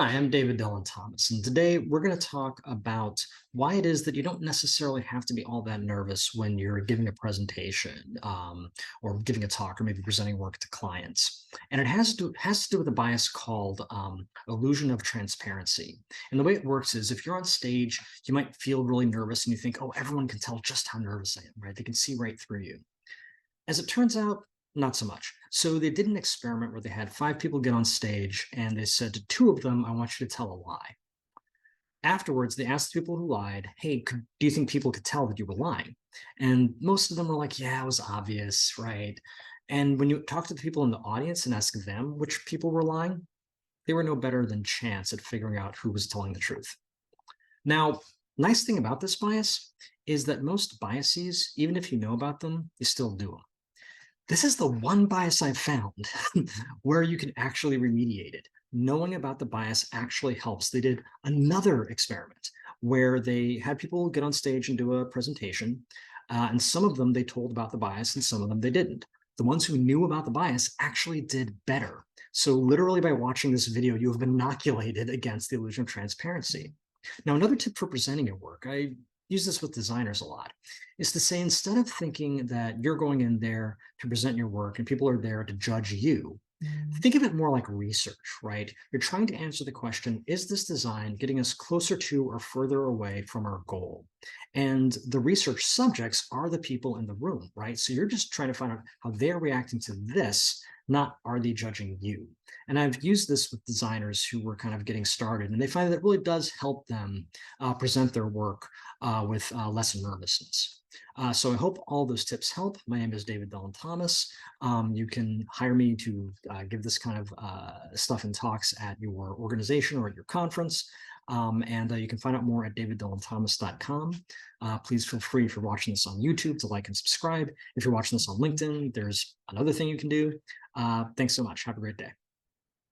Hi, I'm David Dylan Thomas, and today we're going to talk about why it is that you don't necessarily have to be all that nervous when you're giving a presentation or giving a talk or maybe presenting work to clients. And it has to do with a bias called illusion of transparency. And the way it works is if you're on stage, you might feel really nervous and you think, oh, everyone can tell just how nervous I am, right? They can see right through you. As it turns out, not so much. So they did an experiment where they had five people get on stage and they said to two of them, I want you to tell a lie. Afterwards, they asked the people who lied, hey, do you think people could tell that you were lying? And most of them were like, yeah, it was obvious, right? And when you talk to the people in the audience and ask them which people were lying, they were no better than chance at figuring out who was telling the truth. Now, nice thing about this bias is that most biases, even if you know about them, you still do them. This is the one bias I've found where you can actually remediate it. Knowing about the bias actually helps. They did another experiment where they had people get on stage and do a presentation, and some of them they told about the bias and some of them they didn't. The ones who knew about the bias actually did better. So literally by watching this video, you have been inoculated against the illusion of transparency. Now, another tip for presenting your work, I use this with designers a lot, is to say instead of thinking that you're going in there to present your work and people are there to judge you, think of it more like research, right? You're trying to answer the question, is this design getting us closer to or further away from our goal? And the research subjects are the people in the room, right? So you're just trying to find out how they're reacting to this, not are they judging you? And I've used this with designers who were kind of getting started, and they find that it really does help them present their work with less nervousness. So I hope all those tips help. My name is David Dillon Thomas. You can hire me to give this kind of stuff and talks at your organization or at your conference. And you can find out more at daviddylonthomas.com. Please feel free, if you're watching this on YouTube, to like and subscribe. If you're watching this on LinkedIn, there's another thing you can do. Thanks so much. Have a great day.